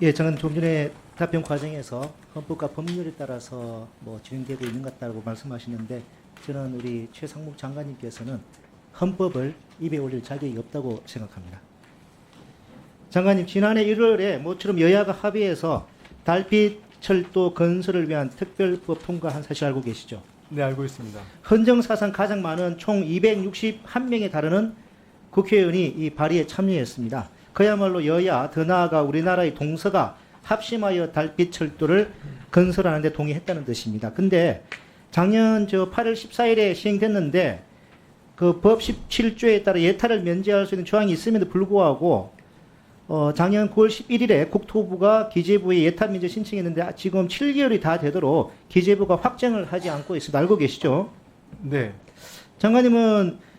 예, 저는 좀 전에 답변 과정에서 헌법과 법률에 따라서 뭐 진행되고 있는 것 같다고 말씀하시는데 저는 우리 최상목 장관님께서는 헌법을 입에 올릴 자격이 없다고 생각합니다. 장관님, 지난해 1월에 모처럼 여야가 합의해서 달빛 철도 건설을 위한 특별법 통과한 사실 알고 계시죠? 네, 알고 있습니다. 헌정사상 가장 많은 총 261명에 달하는 국회의원이 이 발의에 참여했습니다. 그야말로 여야, 더 나아가 우리나라의 동서가 합심하여 달빛 철도를 건설하는 데 동의했다는 뜻입니다. 근데 작년 8월 14일에 시행됐는데 그 법 17조에 따라 예탈을 면제할 수 있는 조항이 있음에도 불구하고 작년 9월 11일에 국토부가 기재부에 예탈 면제 신청했는데 지금 7개월이 다 되도록 기재부가 확정을 하지 않고 있어도 알고 계시죠? 네. 장관님은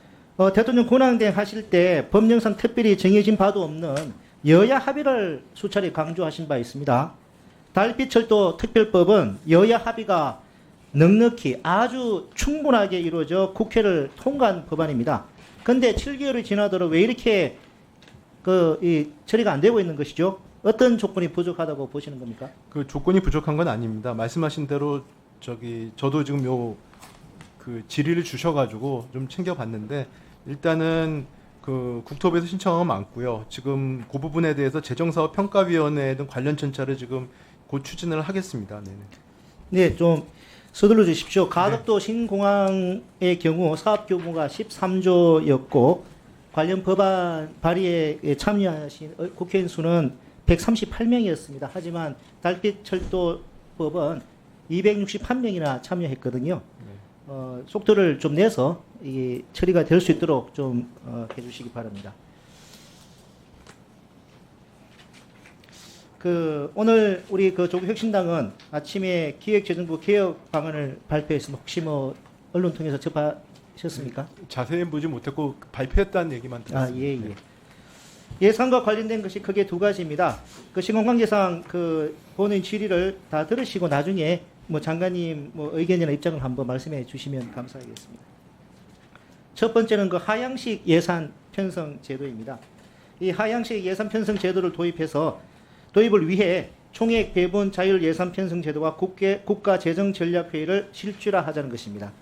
대통령 권한대행 하실 때 법령상 특별히 정해진 바도 없는 여야 합의를 수차례 강조하신 바 있습니다. 달빛철도 특별법은 여야 합의가 넉넉히 아주 충분하게 이루어져 국회를 통과한 법안입니다. 그런데 7개월이 지나도록 왜 이렇게 처리가 안 되고 있는 것이죠? 어떤 조건이 부족하다고 보시는 겁니까? 그 조건이 부족한 건 아닙니다. 말씀하신 대로 저도 지금 질의를 주셔가지고 좀 챙겨봤는데 일단은 그 국토부에서 신청한 건 많고요. 지금 그 부분에 대해서 재정사업평가위원회 등 관련 절차를 지금 곧 추진을 하겠습니다. 네네. 네, 좀 서둘러 주십시오. 네. 가덕도 신공항의 경우 사업 규모가 13조였고 관련 법안 발의에 참여하신 국회의원 수는 138명이었습니다. 하지만 달빛철도법은 261명이나 참여했거든요. 속도를 좀 내서 이 처리가 될 수 있도록 좀 해주시기 바랍니다. 오늘 우리 조국혁신당은 아침에 기획재정부 개혁 방안을 발표했습니다. 혹시 언론 통해서 접하셨습니까? 자세히 보지 못했고 발표했다는 얘기만 들었습니다. 예. 네. 예산과 관련된 것이 크게 두 가지입니다. 신공관계상 본인 질의를 다 들으시고 나중에 장관님 의견이나 입장을 한번 말씀해 주시면 감사하겠습니다. 첫 번째는 하향식 예산 편성 제도입니다. 이 하향식 예산 편성 제도를 도입을 위해 총액 배분 자율 예산 편성 제도와 국가 재정 전략 회의를 실질화하자는 것입니다.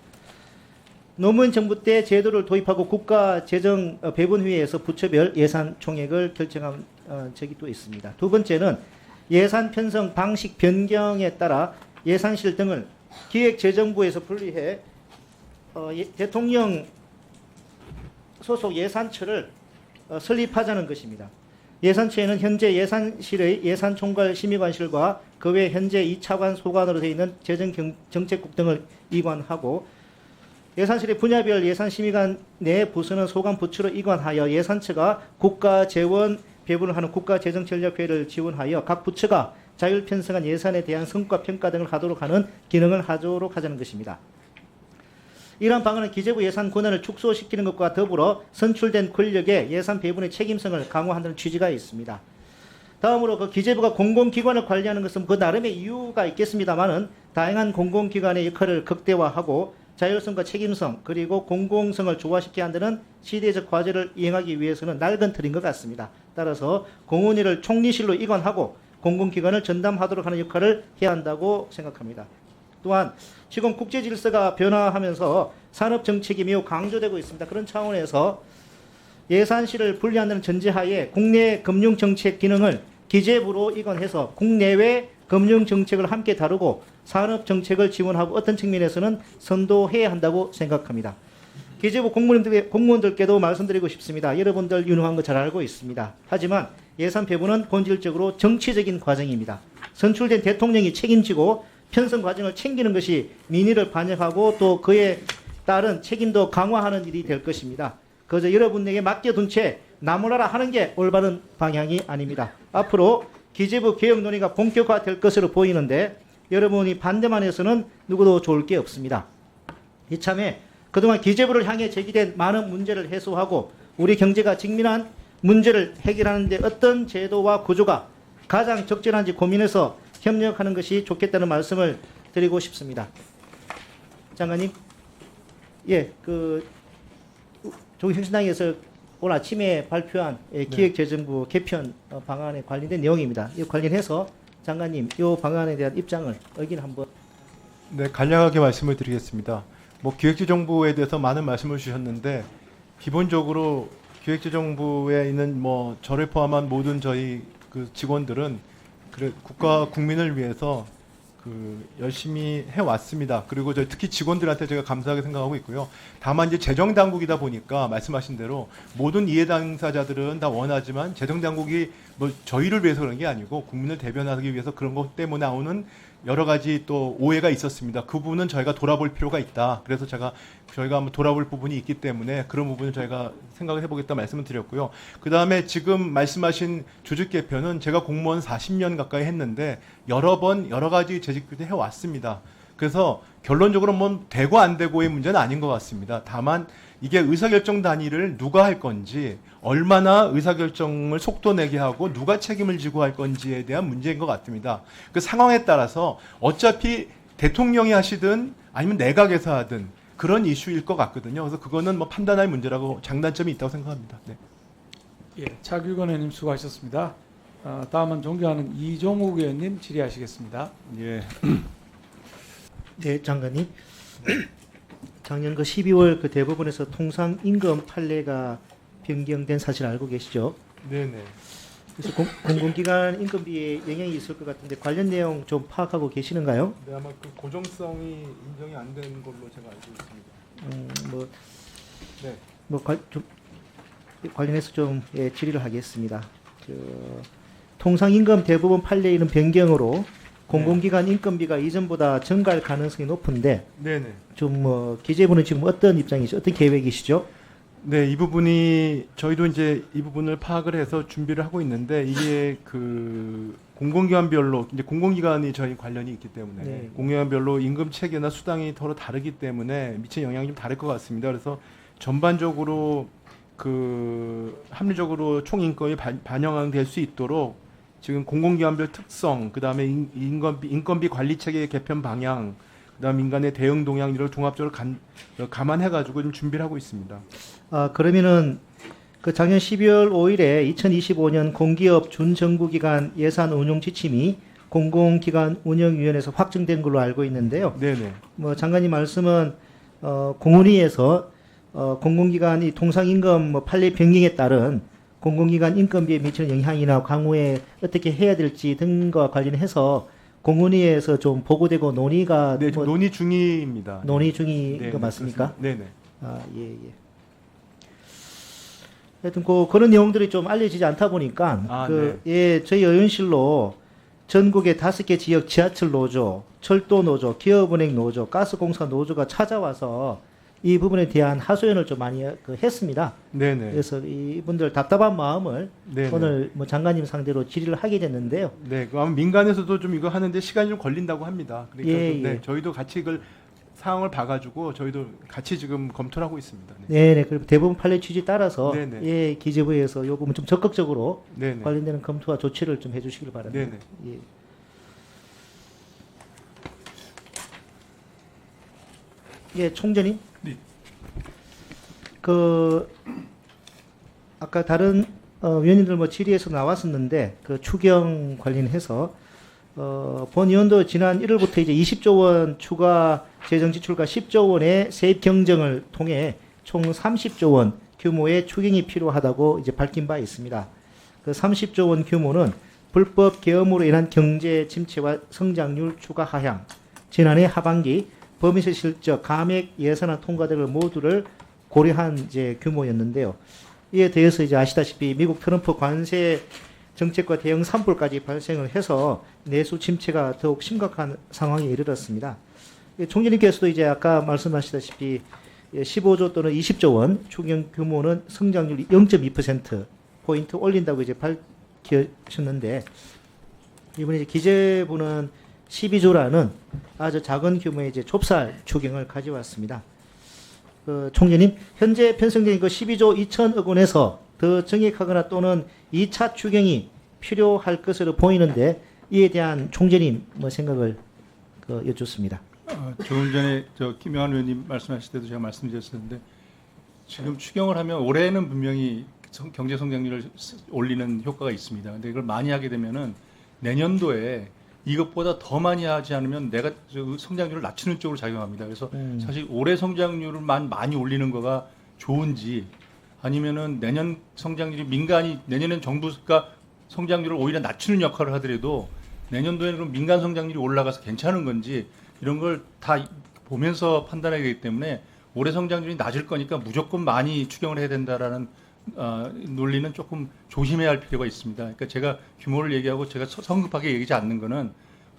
노무현 정부 때 제도를 도입하고 국가 재정 배분 회의에서 부처별 예산 총액을 결정한 적이 또 있습니다. 두 번째는 예산 편성 방식 변경에 따라 예산실 등을 기획재정부에서 분리해 대통령 소속 예산처를 설립하자는 것입니다. 예산처에는 현재 예산실의 예산총괄심의관실과 그 외 현재 2차관 소관으로 되어 있는 재정정책국 등을 이관하고 예산실의 분야별 예산심의관 내 부서는 소관 부처로 이관하여 예산처가 국가재원 배분을 하는 국가재정전략회의를 지원하여 각 부처가 자율 편성한 예산에 대한 성과 평가 등을 하도록 하는 기능을 하도록 하자는 것입니다. 이러한 방안은 기재부 예산 권한을 축소시키는 것과 더불어 선출된 권력의 예산 배분의 책임성을 강화한다는 취지가 있습니다. 다음으로 기재부가 공공기관을 관리하는 것은 나름의 이유가 있겠습니다만은 다양한 공공기관의 역할을 극대화하고 자율성과 책임성 그리고 공공성을 조화시켜야 한다는 시대적 과제를 이행하기 위해서는 낡은 틀인 것 같습니다. 따라서 공원위를 총리실로 이관하고 공공기관을 전담하도록 하는 역할을 해야 한다고 생각합니다. 또한 지금 국제질서가 변화하면서 산업정책이 매우 강조되고 있습니다. 그런 차원에서 예산실을 분리한다는 전제하에 국내 금융정책 기능을 기재부로 이관해서 국내외 금융정책을 함께 다루고 산업정책을 지원하고 어떤 측면에서는 선도해야 한다고 생각합니다. 기재부 공무원들께도 말씀드리고 싶습니다. 여러분들 유능한 거 잘 알고 있습니다. 하지만 예산 배분은 본질적으로 정치적인 과정입니다. 선출된 대통령이 책임지고 편성 과정을 챙기는 것이 민의를 반영하고 또 그에 따른 책임도 강화하는 일이 될 것입니다. 그저 여러분에게 맡겨둔 채 나무라라 하는 게 올바른 방향이 아닙니다. 앞으로 기재부 개혁 논의가 본격화될 것으로 보이는데 여러분이 반대만 해서는 누구도 좋을 게 없습니다. 이참에 그동안 기재부를 향해 제기된 많은 문제를 해소하고 우리 경제가 직면한 문제를 해결하는 데 어떤 제도와 구조가 가장 적절한지 고민해서 협력하는 것이 좋겠다는 말씀을 드리고 싶습니다. 장관님, 조국혁신당에서 오늘 아침에 발표한 기획재정부 개편 방안에 관련된 내용입니다. 이 관련해서 장관님 이 방안에 대한 입장을 의견 한번. 네, 간략하게 말씀을 드리겠습니다. 뭐 기획재정부에 대해서 많은 말씀을 주셨는데 기본적으로 기획재정부에 있는 뭐 저를 포함한 모든 저희 그 직원들은 그래 국가 국민을 위해서 그 열심히 해왔습니다. 그리고 저 특히 직원들한테 제가 감사하게 생각하고 있고요. 다만 이제 재정 당국이다 보니까 말씀하신 대로 모든 이해 당사자들은 다 원하지만 재정 당국이 뭐 저희를 위해서 그런 게 아니고 국민을 대변하기 위해서 그런 것 때문에 나오는 여러 가지 또 오해가 있었습니다. 그 부분은 저희가 돌아볼 필요가 있다. 그래서 저희가 한번 돌아볼 부분이 있기 때문에 그런 부분을 저희가 생각을 해보겠다 말씀을 드렸고요. 그 다음에 지금 말씀하신 조직 개편은 제가 공무원 40년 가까이 했는데 여러 번 여러 가지 재직 때 해왔습니다. 그래서 결론적으로 뭐 되고 안 되고의 문제는 아닌 것 같습니다. 다만 이게 의사결정 단위를 누가 할 건지, 얼마나 의사결정을 속도 내게 하고 누가 책임을 지고 할 건지에 대한 문제인 것 같습니다. 그 상황에 따라서 어차피 대통령이 하시든 아니면 내각에서 하든 그런 이슈일 것 같거든요. 그래서 그거는 뭐 판단할 문제라고 장단점이 있다고 생각합니다. 네. 예, 차규건 의원님 수고하셨습니다. 다음은 존경하는 이종욱 의원님 질의하시겠습니다. 예. 네, 장관님. 작년 그 12월 그 대법원에서 통상 임금 판례가 변경된 사실 알고 계시죠? 네네. 그래서 공공기관 임금비에 영향이 있을 것 같은데 관련 내용 좀 파악하고 계시는가요? 네, 아마 그 고정성이 인정이 안 된 걸로 제가 알고 있습니다. 네. 좀 관련해서 좀 질의를 하겠습니다. 통상 임금 대법원 판례에 있는 변경으로 공공기관 인건비가 이전보다 증가할 가능성이 높은데, 네네. 좀 기재부는 지금 어떤 입장이죠? 어떤 계획이시죠? 네, 이 부분이 저희도 이제 이 부분을 파악을 해서 준비를 하고 있는데 이게 그 공공기관별로 이제 공공기관이 저희 관련이 있기 때문에 네. 공공기관별로 임금 체계나 수당이 서로 다르기 때문에 미친 영향이 좀 다를 것 같습니다. 그래서 전반적으로 그 합리적으로 총인건이 반영될 수 있도록 지금 공공기관별 특성, 그 다음에 인건비 관리 체계 개편 방향, 그 다음 민간의 대응 동향 이를 종합적으로 감안해가지고 좀 준비를 하고 있습니다. 그러면은 그 작년 12월 5일에 2025년 공기업 준정부기관 예산 운용 지침이 공공기관 운영위원회에서 확정된 걸로 알고 있는데요. 네네. 뭐 장관님 말씀은 공운위에서 공공기관이 통상임금 판례 변경에 따른 공공기관 인건비에 미치는 영향이나 향후에 어떻게 해야 될지 등과 관련해서 공운위에서 좀 보고되고 논의가 네, 지금 논의 중입니다. 논의 중인 네, 거 맞습니까? 네네. 예. 하여튼 그런 내용들이 좀 알려지지 않다 보니까 저희 의원실로 전국의 5개 지역 지하철 노조, 철도 노조, 기업은행 노조, 가스공사 노조가 찾아와서 이 부분에 대한 하소연을 좀 많이 했습니다. 네네. 그래서 이분들 답답한 마음을 네네. 오늘 뭐 장관님 상대로 질의를 하게 됐는데요. 네, 아마 민간에서도 좀 이거 하는데 시간이 좀 걸린다고 합니다. 그러니까 네, 저희도 같이 이걸 상황을 봐가지고 저희도 같이 지금 검토를 하고 있습니다. 네, 그리고 대부분 판례 취지 따라서 네네. 기재부에서 이 부분 좀 적극적으로 네네. 관련되는 검토와 조치를 좀 해주시길 바랍니다. 네네. 총재님. 네. 아까 다른 위원님들 뭐 질의에서 나왔었는데 추경 관련해서 본 의원도 지난 1월부터 이제 20조 원 추가 재정 지출과 10조 원의 세입 경정을 통해 총 30조 원 규모의 추경이 필요하다고 이제 밝힌 바 있습니다. 그 30조 원 규모는 불법 계엄으로 인한 경제 침체와 성장률 추가 하향, 지난해 하반기 범위세 실적, 감액 예산안 통과 등을 모두를 고려한 이제 규모였는데요. 이에 대해서 이제 아시다시피 미국 트럼프 관세 정책과 대응 산불까지 발생을 해서 내수 침체가 더욱 심각한 상황에 이르렀습니다. 총재님께서도 이제 아까 말씀하시다시피 15조 또는 20조 원 추경 규모는 성장률이 0.2% 포인트 올린다고 이제 밝히셨는데 이번에 이제 기재부는 12조라는 아주 작은 규모의 이제 좁쌀 추경을 가져왔습니다. 총재님, 현재 편성된 그 12조 2천억 원에서 더 정액하거나 또는 2차 추경이 필요할 것으로 보이는데 이에 대한 총재님 뭐 생각을 여쭙습니다. 조금 전에 김영환 의원님 말씀하실 때도 제가 말씀드렸었는데 지금 추경을 하면 올해는 분명히 경제 성장률을 올리는 효과가 있습니다. 근데 이걸 많이 하게 되면은 내년도에 이것보다 더 많이 하지 않으면 내가 성장률을 낮추는 쪽으로 작용합니다. 그래서 사실 올해 성장률만 많이 올리는 거가 좋은지 아니면은 내년 성장률이 민간이 내년엔 정부가 성장률을 오히려 낮추는 역할을 하더라도 내년도에는 그럼 민간 성장률이 올라가서 괜찮은 건지 이런 걸 다 보면서 판단해야 되기 때문에 올해 성장률이 낮을 거니까 무조건 많이 추경을 해야 된다라는 논리는 조금 조심해야 할 필요가 있습니다. 그러니까 제가 규모를 얘기하고 제가 성급하게 얘기하지 않는 거는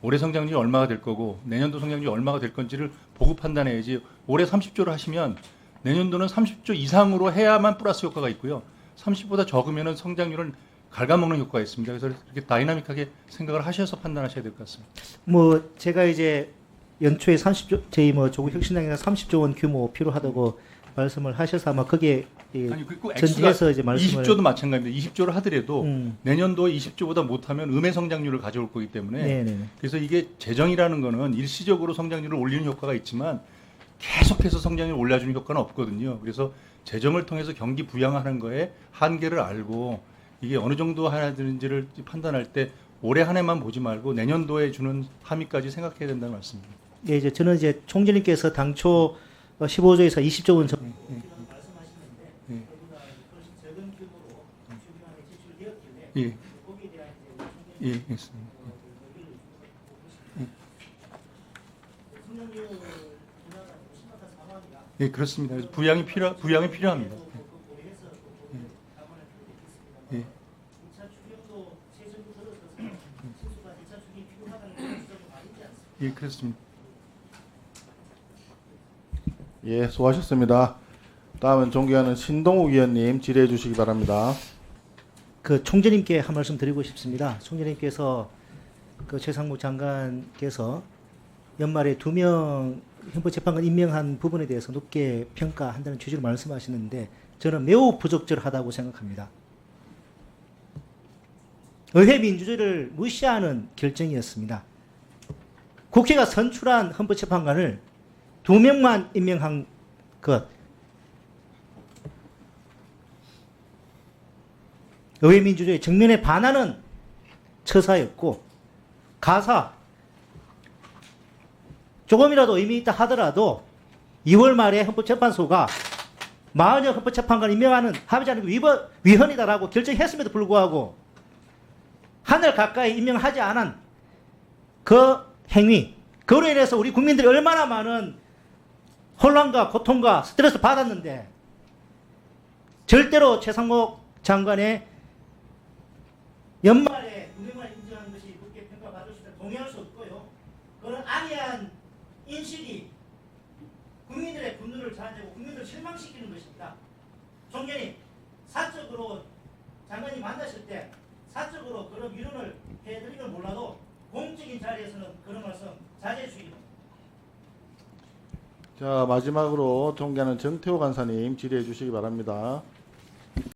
올해 성장률이 얼마가 될 거고 내년도 성장률이 얼마가 될 건지를 보고 판단해야지 올해 30조를 하시면 내년도는 30조 이상으로 해야만 플러스 효과가 있고요. 30보다 적으면 성장률은 갉아먹는 효과가 있습니다. 그래서 이렇게 다이나믹하게 생각을 하셔서 판단하셔야 될 것 같습니다. 뭐 제가 이제 연초에 30조 저희 뭐 조국 혁신당에서 30조 원 규모 필요하다고 말씀을 하셔서 아마 그게 아니 그리고 전직에서 이제 말씀을 20조도 마찬가지인데 20조를 하더라도 음. 내년도에 20조보다 못하면 음의 성장률을 가져올 거기 때문에 네네. 그래서 이게 재정이라는 거는 일시적으로 성장률을 올리는 효과가 있지만 계속해서 성장률을 올려주는 효과는 없거든요. 그래서 재정을 통해서 경기 부양하는 거에 한계를 알고 이게 어느 정도 해야 되는지를 판단할 때 올해 한 해만 보지 말고 내년도에 주는 함의까지 생각해야 된다는 말씀입니다. 예, 이제 저는 이제 총재님께서 당초 15조에서 20조 원 정도 예. 예. 예, 있습니다. 예, 그렇습니다. 그래서 부양이 필요합니다. 예. 예, 그렇습니다. 예, 수고하셨습니다. 다음은 존경하는 신동욱 의원님 질의해 주시기 바랍니다. 그 총재님께 한 말씀 드리고 싶습니다. 총재님께서 그 최상무 장관께서 연말에 2명 헌법재판관 임명한 부분에 대해서 높게 평가한다는 취지로 말씀하시는데 저는 매우 부적절하다고 생각합니다. 의회 민주주의를 무시하는 결정이었습니다. 국회가 선출한 헌법재판관을 2명만 임명한 것, 의회 민주주의 정면에 반하는 처사였고 가사 조금이라도 의미 있다 하더라도 2월 말에 헌법재판소가 40여 헌법재판관 임명하는 합의자는 위헌이다라고 결정했음에도 불구하고 한 달 가까이 임명하지 않은 그 행위, 그로 인해서 우리 국민들이 얼마나 많은 혼란과 고통과 스트레스 받았는데 절대로 최상목 장관의 연말에 2명만 인정하는 것이 높게 평가받을 수 있다 동의할 수 없고요. 그런 안이한 인식이 국민들의 분노를 자아내고 국민들을 실망시키는 것입니다. 총재님, 사적으로 장관님 만나실 때 사적으로 그런 위로를 해드리면 몰라도 공적인 자리에서는 그런 말씀 자제해 주시기 바랍니다. 자, 마지막으로 존경하는 정태호 간사님 질의해 주시기 바랍니다.